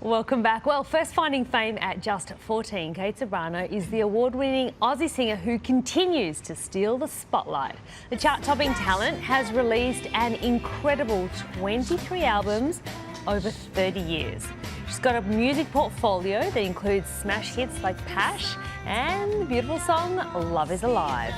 Welcome back. Well, first finding fame at just 14, Kate Ceberano is the award-winning Aussie singer who continues to steal the spotlight. The chart-topping talent has released an incredible 23 albums over 30 years. She's got a music portfolio that includes smash hits like Pash and the beautiful song Love Is Alive.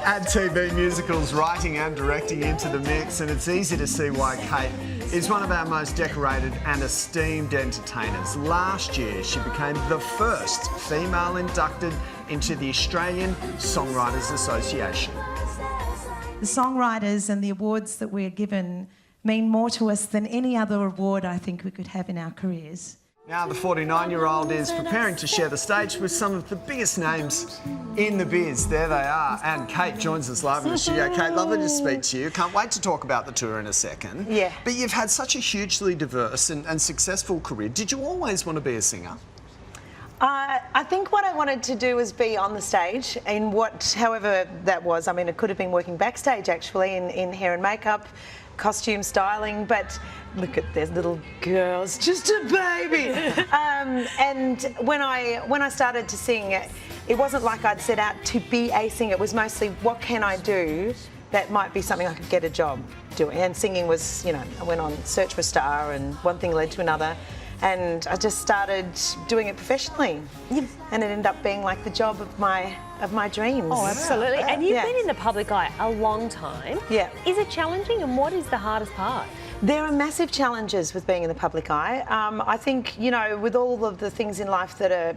Add TV musicals, writing and directing into the mix, and it's easy to see why Kate is one of our most decorated and esteemed entertainers. Last year, she became the first female inducted into the Australian Songwriters Association. The songwriters and the awards that we're given mean more to us than any other award I think we could have in our careers. Now the 49-year-old is preparing to share the stage with some of the biggest names in the biz. There they are. And Kate joins us live in the studio. Kate, lovely to speak to you. Can't wait to talk about the tour in a second. Yeah. But you've had such a hugely diverse and successful career. Did you always want to be a singer? I think what I wanted to do was be on the stage in however that was. I mean, it could have been working backstage actually in hair and makeup, costume styling, but look at these little girls, just a baby. And when I started to sing, it wasn't like I'd set out to be a singer. It was mostly, what can I do that might be something I could get a job doing? And singing was, you know, I went on Search for a Star and one thing led to another. And I just started doing it professionally. And it ended up being like the job of my dreams. Oh, absolutely. And you've Yeah. been in the public eye a long time. Yeah. Is it challenging, and what is the hardest part? There are massive challenges with being in the public eye. I think, you know, with all of the things in life that are,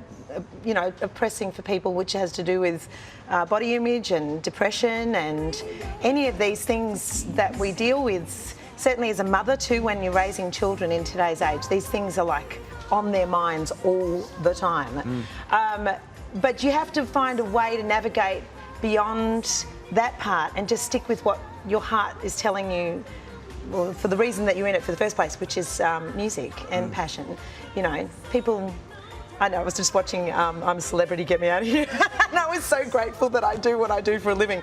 you know, oppressing for people, which has to do with body image and depression and any of these things that we deal with, certainly as a mother too, when you're raising children in today's age, these things are like on their minds all the time. But you have to find a way to navigate beyond that part and just stick with what your heart is telling you, well, for the reason that you're in it for the first place, which is music and passion. You know, people, I know, I was just watching I'm a Celebrity, Get Me Out of Here, and I was so grateful that I do what I do for a living,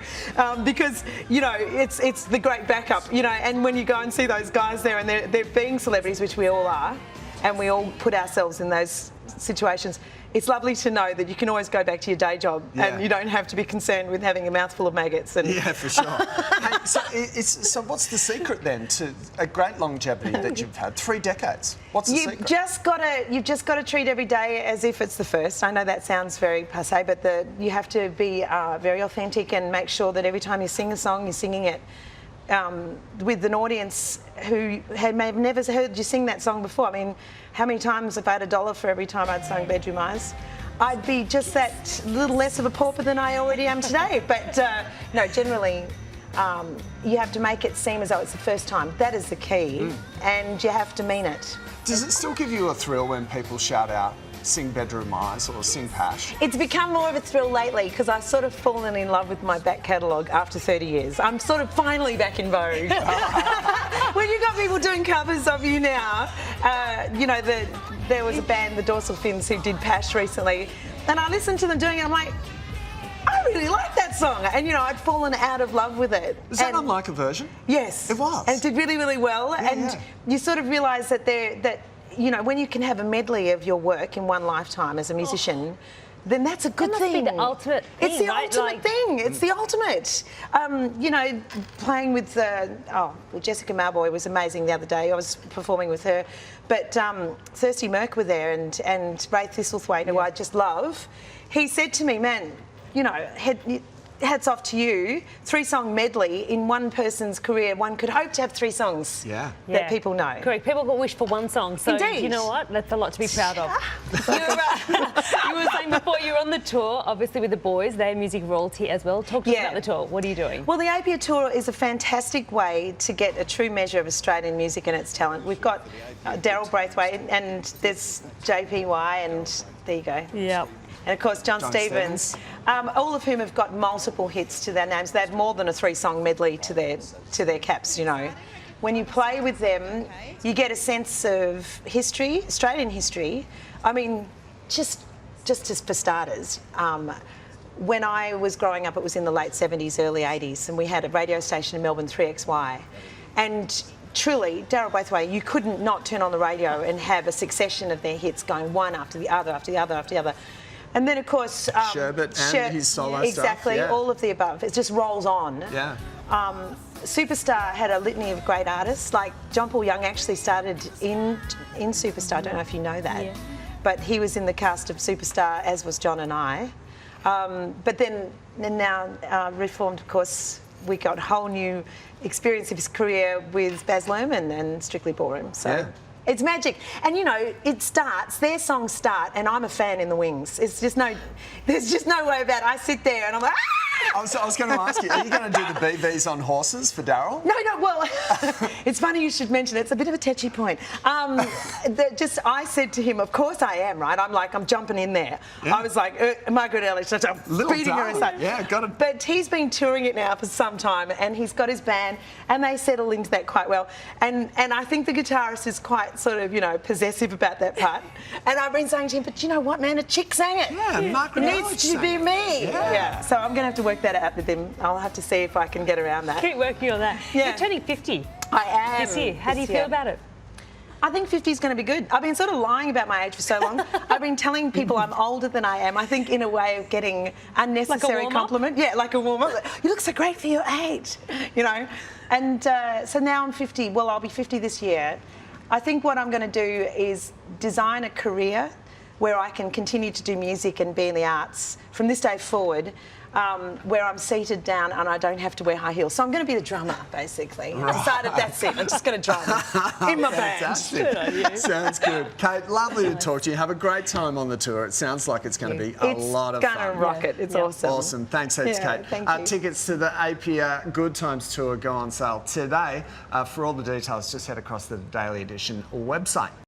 because, you know, it's the great backup, you know, and when you go and see those guys there and they're being celebrities, which we all are, and we all put ourselves in those situations, it's lovely to know that you can always go back to your day job and you don't have to be concerned with having a mouthful of maggots. And yeah, for sure. Hey, so what's the secret then to a great longevity that you've had? 3 decades. What's the secret? You've just got to treat every day as if it's the first. I know that sounds very passé, but you have to be very authentic and make sure that every time you sing a song, you're singing it with an audience who may have never heard you sing that song before. I mean, how many times if I had $1 for every time I'd sung Bedroom Eyes, I'd be just that little less of a pauper than I already am today. But no, generally, you have to make it seem as though it's the first time. That is the key, and you have to mean it. Does it still give you a thrill when people shout out, sing Bedroom Eyes or sing Pash? It's become more of a thrill lately because I've sort of fallen in love with my back catalogue after 30 years. I'm sort of finally back in vogue. When you've got people doing covers of you now, you know, there was a band, the Dorsal Fins, who did Pash recently, and I listened to them doing it, I'm like, I really like that song. And, you know, I'd fallen out of love with it. Is that unlike a version? Yes. It was. And it did really, really well. Yeah, and you sort of realise that you know, when you can have a medley of your work in one lifetime as a musician, then that's a good thing. That must be the ultimate thing, It's the right? ultimate thing. It's the ultimate. You know, playing with Jessica Mauboy was amazing the other day. I was performing with her. But Thirsty Merc were there, and Ray Thistlethwaite, who I just love. He said to me, man, you know, hats off to you, 3-song medley in one person's career. One could hope to have 3 songs that people know. Correct. People can wish for one song. So, Indeed. You know what? That's a lot to be proud of. You were saying before you're on the tour, obviously with the boys, they're music royalty as well. Talk to us about the tour. What are you doing? Well, the APIA tour is a fantastic way to get a true measure of Australian music and its talent. We've got Daryl Braithwaite, and there's JPY, and there you go. Yep. And of course, John Stevens, all of whom have got multiple hits to their names. They have more than a 3-song medley to their caps, you know. when you play with them, you get a sense of history, Australian history. I mean, just as for starters, when I was growing up, it was in the late 70s, early 80s, and we had a radio station in Melbourne, 3XY. And truly, Daryl Braithwaite, you couldn't not turn on the radio and have a succession of their hits going one after the other, after the other, after the other. And then, of course... Sherbet and his solo stuff. Exactly, all of the above. It just rolls on. Yeah. Superstar had a litany of great artists. Like John Paul Young actually started in Superstar. I don't know if you know that. Yeah. But he was in the cast of Superstar, as was John and I. But then now Reformed, of course, we got a whole new experience of his career with Baz Luhrmann and Strictly Ballroom. So. Yeah. It's magic. And, you know, their songs start, and I'm a fan in the wings. There's just no way about it. I sit there and I'm like, ah! I was going to ask you, are you going to do the BVs on horses for Daryl? No, well, it's funny you should mention it. It's a bit of a touchy point. I said to him, of course I am, right? I'm jumping in there. Yeah. I was like, Margaret Ellis, I'm beating her aside. Yeah, got it. But he's been touring it now for some time, and he's got his band, and they settle into that quite well. And I think the guitarist is quite sort of, you know, possessive about that part. And I've been saying to him, but you know what, man, a chick sang it. Yeah, Margaret It Ellis needs to sang be it. me. Yeah. So I'm going to have to work that out with him. I'll have to see if I can get around that. Keep working on that. Yeah. You're turning 50 I am. this year. How do you This year. feel about it? I think 50 is going to be good. I've been sort of lying about my age for so long. I've been telling people I'm older than I am, I think in a way of getting unnecessary warm-up? compliment. Yeah, like a warm-up. You look so great for your age, you know. And so now I'm 50. Well, I'll be 50 this year. I think what I'm going to do is design a career where I can continue to do music and be in the arts from this day forward, where I'm seated down and I don't have to wear high heels. So I'm going to be the drummer, basically. I decided that's it. I'm just going to drum in my band. Fantastic. Good on you. Sounds good. Kate, lovely to talk to you. Have a great time on the tour. It sounds like it's going to be a lot of It's fun. going to rock it. It's awesome. Awesome. Thanks heaps, Yeah, Kate. thank you. Tickets to the APR Good Times Tour go on sale today. For all the details, just head across to the Daily Edition website.